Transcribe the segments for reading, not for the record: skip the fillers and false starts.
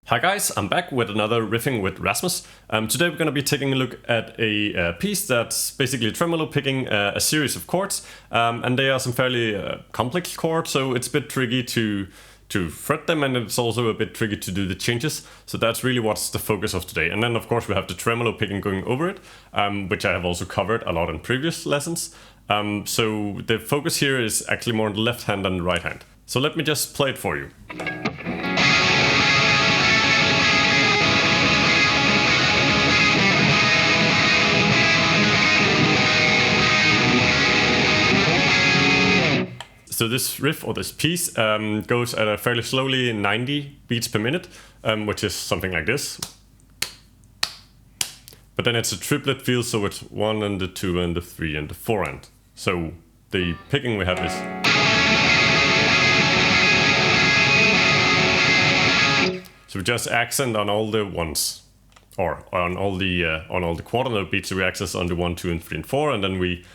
Hi guys, I'm back with another Riffing with Rasmus. Today we're going to be taking a look at a piece that's basically tremolo picking a series of chords, and they are some fairly complex chords, so it's a bit tricky to fret them, and it's also a bit tricky to do the changes. So that's really what's the focus of today. And then of course we have the tremolo picking going over it, which I have also covered a lot in previous lessons. So the focus here is actually more on the left hand than the right hand. So let me just play it for you. So this riff or this piece goes at a fairly slowly 90 beats per minute, which is something like this. But then it's a triplet feel, so it's 1 and the 2 and the 3 and the 4 end. So the picking we have is. So we just accent on all the ones, or on all the quarter note beats. So we access on the 1, 2, and 3 and 4, and then we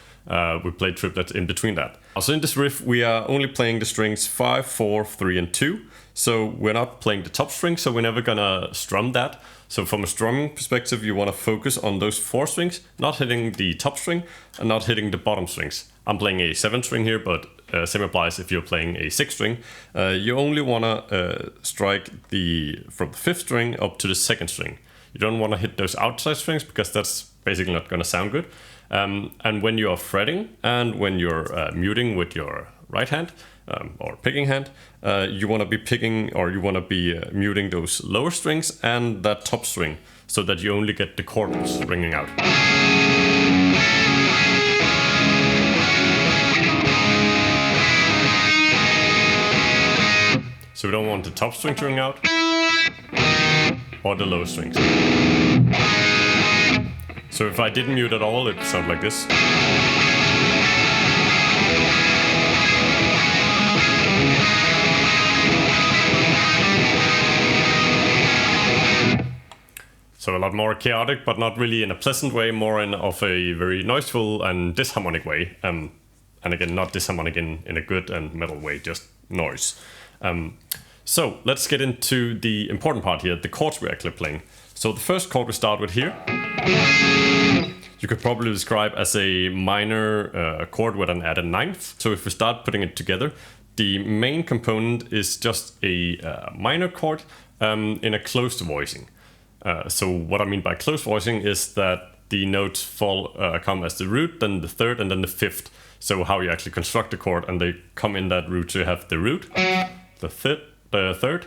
play triplets in between that. Also in this riff we are only playing the strings 5, 4, 3 and 2. So we're not playing the top string, so we're never gonna strum that. So from a strumming perspective you want to focus on those 4 strings, not hitting the top string and not hitting the bottom strings. I'm playing a 7 string here, but same applies if you're playing a 6 string. You only want to strike from the 5th string up to the 2nd string. You don't want to hit those outside strings because that's basically not going to sound good. And when you are fretting and when you're muting with your right hand or picking hand, you want to be picking, or you want to be muting those lower strings and that top string, so that you only get the chords ringing out. So we don't want the top string to ring out or the low strings. So if I didn't mute at all, it would sound like this. So a lot more chaotic, but not really in a pleasant way, more of a very noiseful and disharmonic way. And again, not disharmonic in a good and metal way, just noise. So let's get into the important part here, the chords we're actually playing. So the first chord we start with here, you could probably describe as a minor chord with an added ninth. So if we start putting it together, the main component is just a minor chord in a closed voicing. So what I mean by closed voicing is that the notes come as the root, then the 3rd, and then the 5th. So how you actually construct the chord, and they come in that root. So you have the root, the 3rd,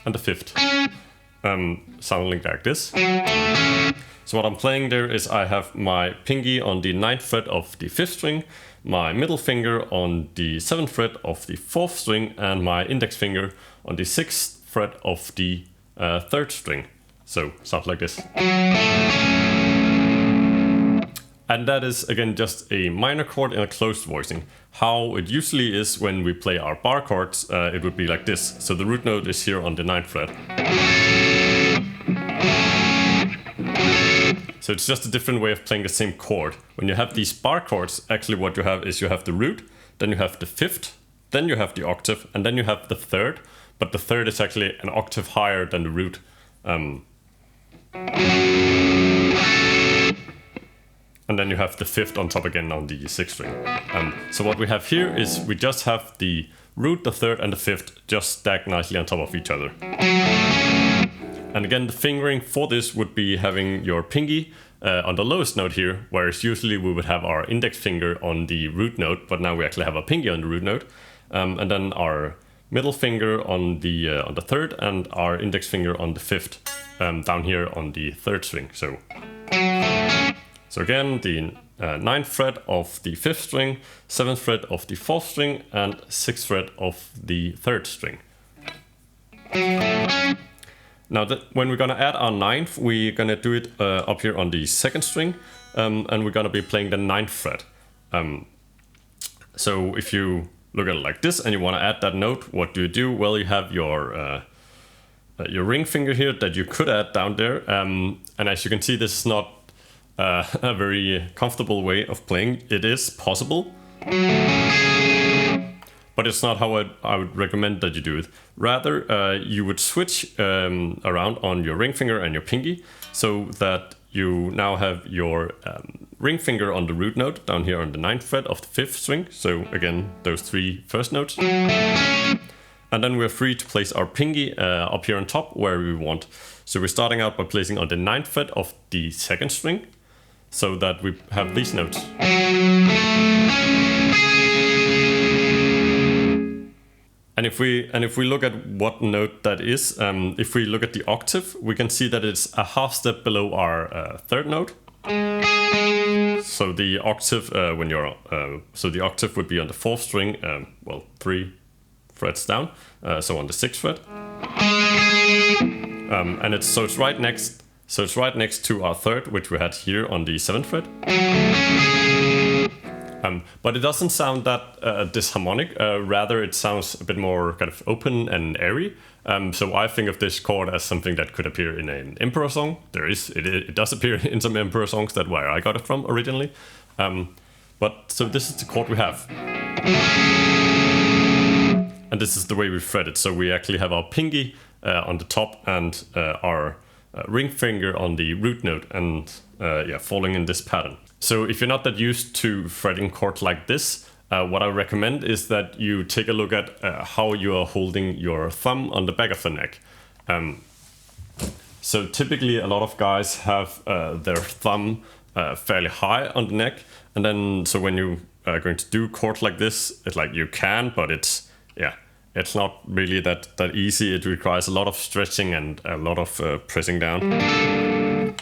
and the 5th. Sounding like this. So what I'm playing there is I have my pinky on the 9th fret of the 5th string, my middle finger on the 7th fret of the 4th string, and my index finger on the 6th fret of the 3rd string. So sounds like this. And that is again just a minor chord in a closed voicing. How it usually is when we play our bar chords, it would be like this. So the root note is here on the 9th fret. So it's just a different way of playing the same chord. When you have these bar chords, actually what you have is you have the root, then you have the 5th, then you have the octave, and then you have the 3rd. But the 3rd is actually an octave higher than the root. And then you have the 5th on top again on the 6th string. So what we have here is we just have the root, the 3rd, and the 5th just stacked nicely on top of each other. And again, the fingering for this would be having your pinky on the lowest note here, whereas usually we would have our index finger on the root note, but now we actually have a pinky on the root note, and then our middle finger on the 3rd, and our index finger on the 5th, down here on the 3rd string. So again, the 9th fret of the 5th string, 7th fret of the 4th string, and 6th fret of the 3rd string. Now when we're gonna add our 9th, we're gonna do it up here on the 2nd string, and we're gonna be playing the 9th fret. So if you look at it like this and you wanna add that note, what do? Well, you have your ring finger here that you could add down there, and as you can see, this is not a very comfortable way of playing. It is possible, but it's not how I would recommend that you do it. Rather, you would switch around on your ring finger and your pinky, so that you now have your ring finger on the root note down here on the 9th fret of the 5th string. So again, those 3 first notes. And then we're free to place our pinky up here on top where we want. So we're starting out by placing on the 9th fret of the 2nd string, so that we have these notes. And if we look at what note that is, if we look at the octave, we can see that it's a half step below our 3rd note. So the octave so the octave would be on the 4th string, 3 frets down, so on the 6th fret. And it's right next to our 3rd, which we had here on the 7th fret. But it doesn't sound that disharmonic. Rather, it sounds a bit more kind of open and airy. So I think of this chord as something that could appear in an Emperor song. It does appear in some Emperor songs. That's where I got it from originally. So this is the chord we have. And this is the way we fret it. So we actually have our pinky on the top and our ring finger on the root note, and falling in this pattern. So if you're not that used to fretting chords like this, what I recommend is that you take a look at how you are holding your thumb on the back of the neck. So typically a lot of guys have their thumb fairly high on the neck, and then so when you are going to do chords like this, it's like you can, but it's not really that easy. It requires a lot of stretching and a lot of pressing down.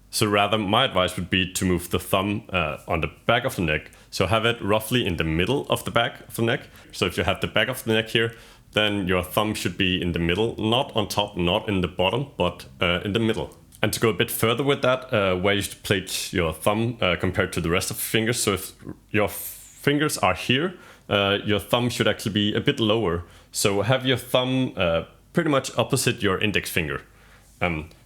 So rather, my advice would be to move the thumb on the back of the neck. So have it roughly in the middle of the back of the neck. So if you have the back of the neck here, then your thumb should be in the middle, not on top, not in the bottom, but in the middle. And to go a bit further with that, where you should place your thumb compared to the rest of the fingers. So if your fingers are here, your thumb should actually be a bit lower. So have your thumb pretty much opposite your index finger.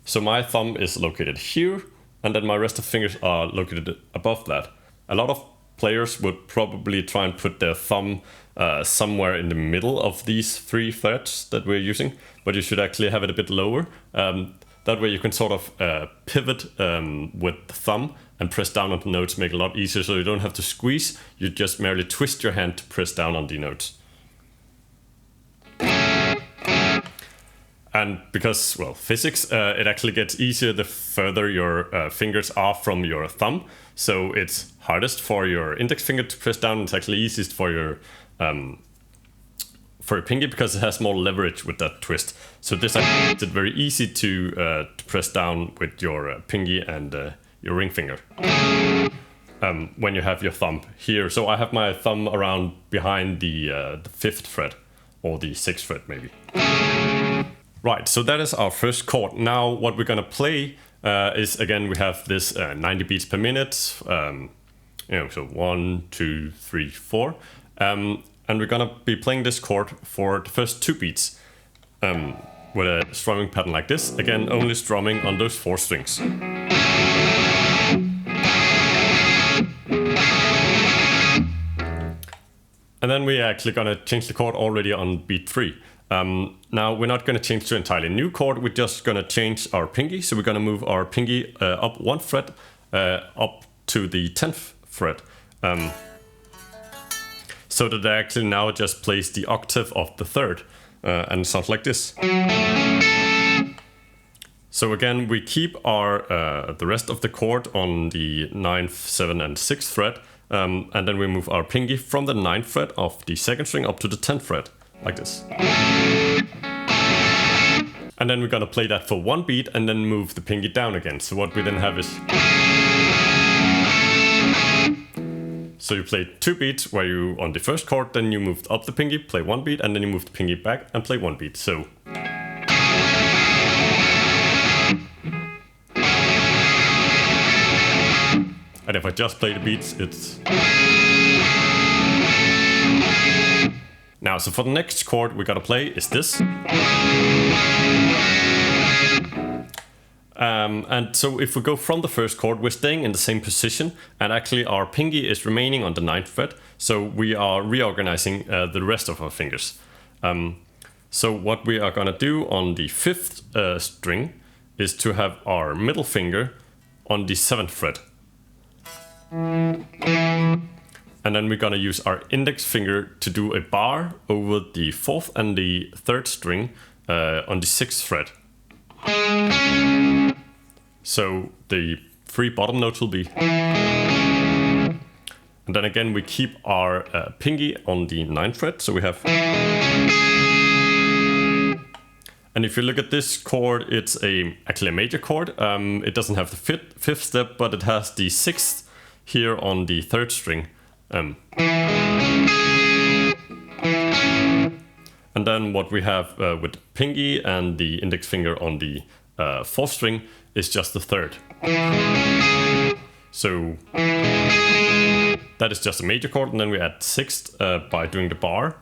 So my thumb is located here, and then my rest of the fingers are located above that. A lot of players would probably try and put their thumb somewhere in the middle of these 3 frets that we're using, but you should actually have it a bit lower. That way you can sort of pivot with the thumb and press down on the notes, make it a lot easier, so you don't have to squeeze, you just merely twist your hand to press down on the notes. And because, well, physics, it actually gets easier the further your fingers are from your thumb. So it's hardest for your index finger to press down. It's actually easiest for your pinky because it has more leverage with that twist. So this makes it very easy to press down with your pinky and your ring finger when you have your thumb here. So I have my thumb around behind the 5th fret or the 6th fret maybe. Right, so that is our first chord. Now what we're gonna play is, again, we have this 90 beats per minute. So 1, 2, 3, 4. And we're gonna be playing this chord for the first 2 beats with a strumming pattern like this. Again, only strumming on those 4 strings. And then we're actually gonna change the chord already on beat 3. Now we're not going to change to an entirely new chord, we're just going to change our pinky. So we're going to move our pinky up 1 fret up to the 10th fret. So that I actually now just plays the octave of the 3rd and it sounds like this. So again, we keep our the rest of the chord on the 9th, 7th and 6th fret, and then we move our pinky from the 9th fret of the 2nd string up to the 10th fret. Like this. And then we're gonna play that for 1 beat and then move the pinky down again. So what we then have is... So you play 2 beats where you, on the first chord, then you moved up the pinky, play 1 beat, and then you move the pinky back and play 1 beat. So... And if I just play the beats, it's... Now, so for the next chord we gotta play is this. And so if we go from the first chord, we're staying in the same position, and actually our pinky is remaining on the 9th fret, so we are reorganizing the rest of our fingers. So what we are gonna do on the 5th string is to have our middle finger on the 7th fret. And then we're gonna use our index finger to do a bar over the 4th and the 3rd string on the 6th fret. So the 3 bottom notes will be. And then again we keep our pinky on the 9th fret, so we have. And if you look at this chord, it's actually a major chord. It doesn't have the 5th step, but it has the 6th here on the 3rd string. And then what we have with the pinky and the index finger on the 4th string is just the 3rd. So that is just a major chord, and then we add 6th by doing the bar.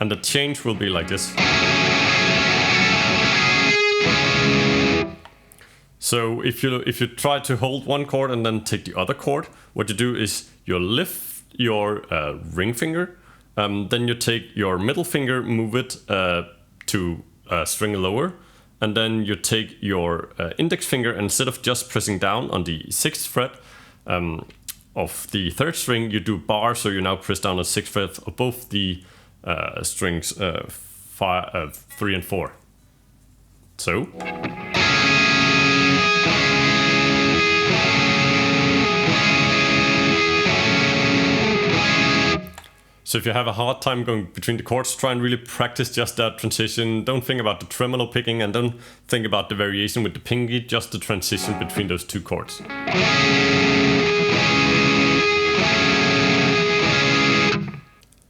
And the change will be like this. So if you try to hold one chord and then take the other chord, what you do is you lift your ring finger, then you take your middle finger, move it to a string lower, and then you take your index finger, and instead of just pressing down on the 6th fret of the 3rd string, you do bar, so you now press down on 6th fret of both the strings 3 and 4. So. So if you have a hard time going between the chords, try and really practice just that transition. Don't think about the tremolo picking, and don't think about the variation with the pinky, just the transition between those two chords.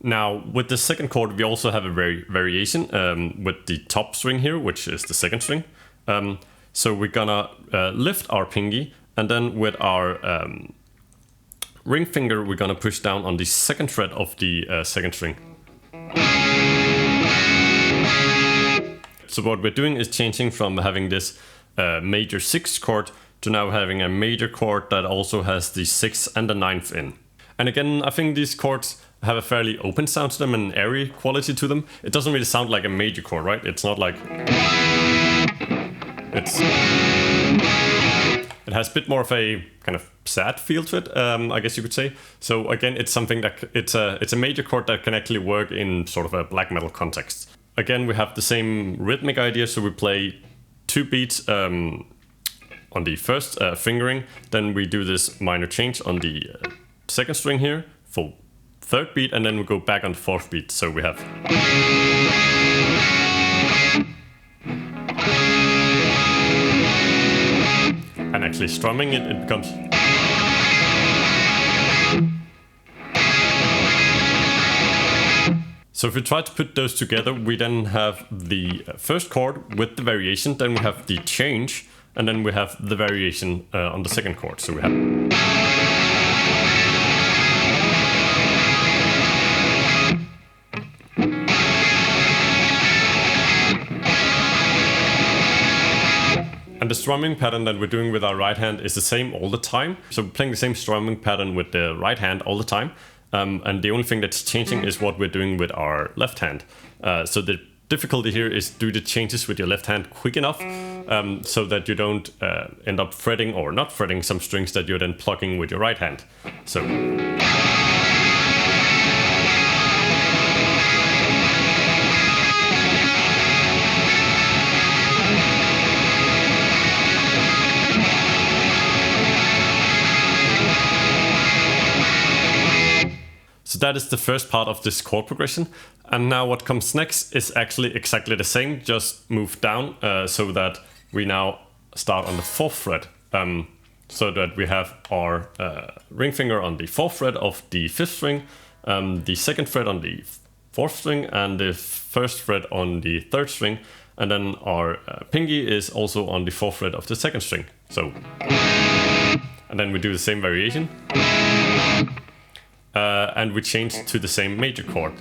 Now, with the second chord, we also have a variation with the top string here, which is the 2nd string. So we're gonna lift our pinky, and then with our ring finger, we're gonna push down on the 2nd fret of the 2nd string. So what we're doing is changing from having this major 6th chord to now having a major chord that also has the 6th and the 9th in. And again, I think these chords have a fairly open sound to them and airy quality to them. It doesn't really sound like a major chord, right? It's not like... It has a bit more of a kind of sad feel to it, I guess you could say. So again, it's something that it's a major chord that can actually work in sort of a black metal context. Again, we have the same rhythmic idea, so we play 2 beats on the first fingering, then we do this minor change on the 2nd string here for 3rd beat, and then we go back on the 4th beat. So we have. And actually strumming it becomes. So if we try to put those together, we then have the first chord with the variation, then we have the change, and then we have the variation on the 2nd chord. So we have. And the strumming pattern that we're doing with our right hand is the same all the time. So we're playing the same strumming pattern with the right hand all the time. And the only thing that's changing is what we're doing with our left hand. So the difficulty here is do the changes with your left hand quick enough so that you don't end up fretting or not fretting some strings that you're then plucking with your right hand. So. So that is the first part of this chord progression. And now what comes next is actually exactly the same, just moved down so that we now start on the 4th fret. So that we have our ring finger on the 4th fret of the 5th string, the 2nd fret on the 4th string, and the 1st fret on the 3rd string. And then our pinky is also on the 4th fret of the 2nd string. So, and then we do the same variation. And we change to the same major chord,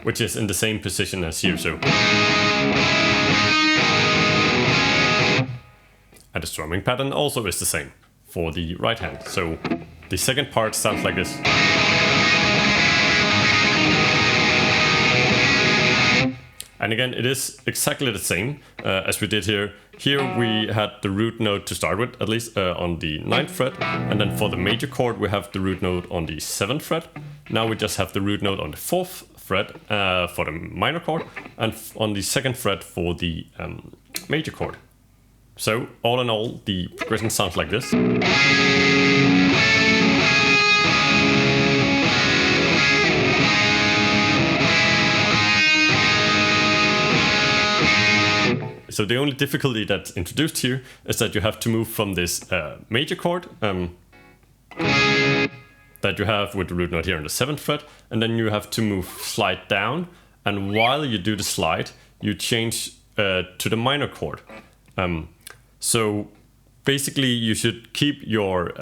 which is in the same position as here. So. And the strumming pattern also is the same for the right hand. So the second part sounds like this. And again, it is exactly the same as we did here. Here we had the root note to start with, at least on the 9th fret. And then for the major chord, we have the root note on the 7th fret. Now we just have the root note on the 4th fret for the minor chord, and on the 2nd fret for the major chord. So all in all, the progression sounds like this. So the only difficulty that's introduced here is that you have to move from this major chord that you have with the root note here on the 7th fret, and then you have to slide down, and while you do the slide, you change to the minor chord. So basically you should keep your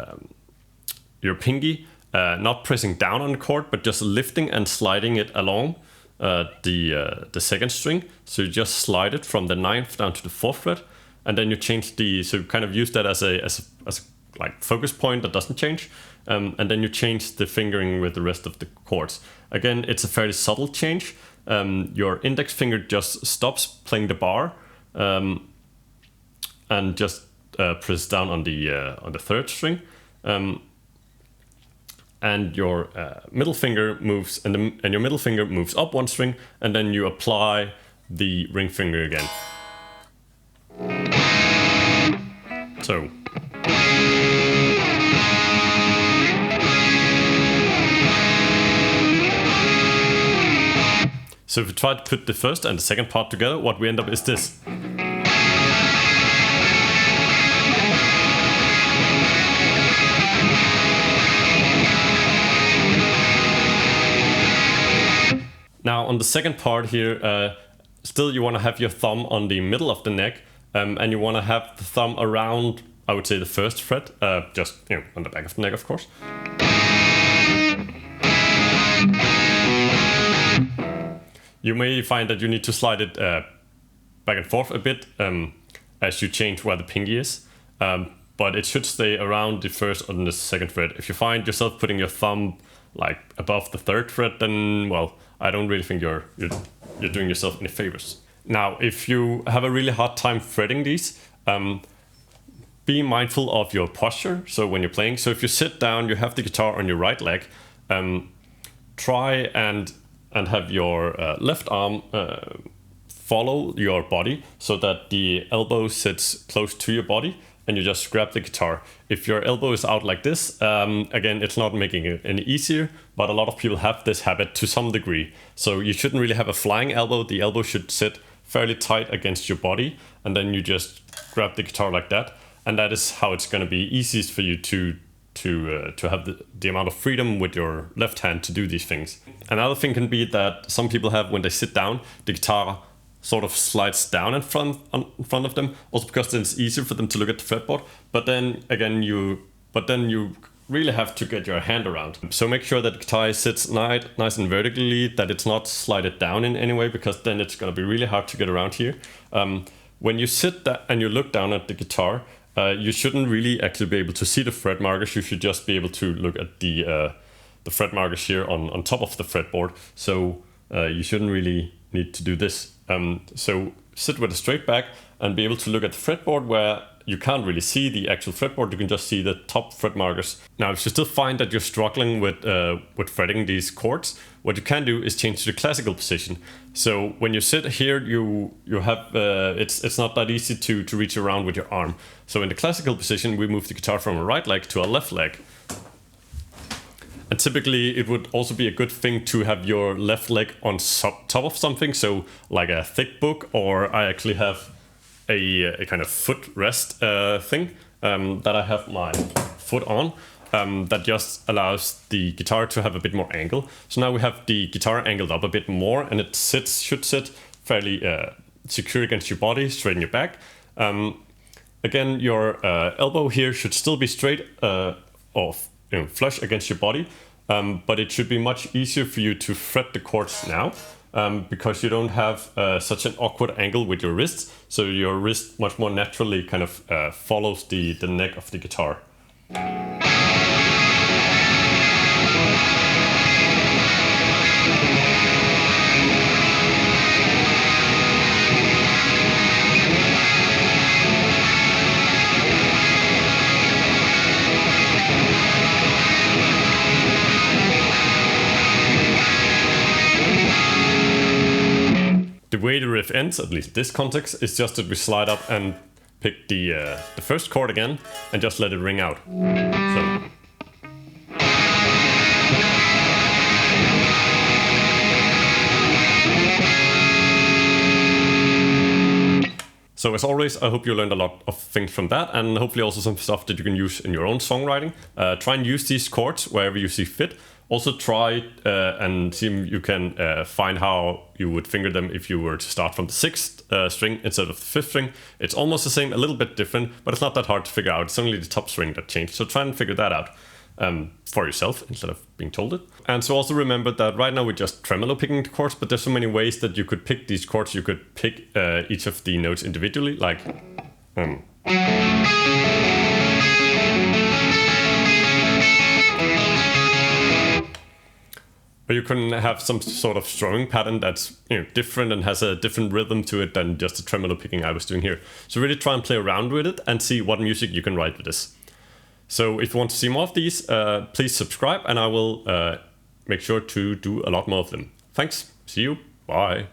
pinky not pressing down on the chord, but just lifting and sliding it along the 2nd string. So you just slide it from the 9th down to the 4th fret, and then you change so you kind of use that as a like focus point that doesn't change, and then you change the fingering with the rest of the chords. Again, it's a fairly subtle change. Your index finger just stops playing the bar, and just press down on the 3rd string. And your middle finger moves, and your middle finger moves up 1 string, and then you apply the ring finger again. So. So if we try to put the first and the second part together, what we end up is this. Now on the second part here, still you want to have your thumb on the middle of the neck, and you want to have the thumb around, I would say, the 1st fret, just on the back of the neck, of course. You may find that you need to slide it back and forth a bit as you change where the pinky is, but it should stay around the 1st and the 2nd fret. If you find yourself putting your thumb like above the 3rd fret, then well, I don't really think you're doing yourself any favors. Now, if you have a really hard time fretting these, be mindful of your posture. So when you're playing, so if you sit down, you have the guitar on your right leg, try and have your left arm follow your body so that the elbow sits close to your body, and you just grab the guitar. If your elbow is out like this, again, it's not making it any easier, but a lot of people have this habit to some degree. So you shouldn't really have a flying elbow. The elbow should sit fairly tight against your body, and then you just grab the guitar like that. And that is how it's going to be easiest for you to have the amount of freedom with your left hand to do these things. Another thing can be that some people have, when they sit down, the guitar sort of slides down in front of them, also because then it's easier for them to look at the fretboard. But then again, you really have to get your hand around. So make sure that the guitar sits nice and vertically, that it's not slided down in any way, because then it's going to be really hard to get around here. When you sit and you look down at the guitar, you shouldn't really actually be able to see the fret markers. You should just be able to look at the fret markers here on top of the fretboard. So you shouldn't really need to do this. So sit with a straight back and be able to look at the fretboard where you can't really see the actual fretboard. You can just see the top fret markers. Now, if you still find that you're struggling with fretting these chords, what you can do is change to the classical position. So when you sit here, you have it's not that easy to reach around with your arm. So in the classical position, we move the guitar from a right leg to a left leg. And typically, it would also be a good thing to have your left leg on top of something, so like a thick book, or I actually have a kind of footrest thing that I have my foot on, that just allows the guitar to have a bit more angle. So now we have the guitar angled up a bit more, and it should sit fairly secure against your body, straight in your back. Again, your elbow here should still be straight flush against your body, but it should be much easier for you to fret the chords now. because you don't have such an awkward angle with your wrists, so your wrist much more naturally kind of follows the neck of the guitar. The way the riff ends, at least this context, is just that we slide up and pick the first chord again and just let it ring out. So as always, I hope you learned a lot of things from that, and hopefully also some stuff that you can use in your own songwriting. Try and use these chords wherever you see fit. Also try and see if you can find how you would finger them if you were to start from the 6th string instead of the 5th string. It's almost the same, a little bit different, but it's not that hard to figure out. It's only the top string that changed. So try and figure that out for yourself instead of being told it. And so also remember that right now we're just tremolo picking the chords, but there's so many ways that you could pick these chords. You could pick each of the notes individually, like But you can have some sort of strumming pattern that's different and has a different rhythm to it than just the tremolo picking I was doing here. So really try and play around with it and see what music you can write with this. So if you want to see more of these, please subscribe and I will make sure to do a lot more of them. Thanks. See you. Bye.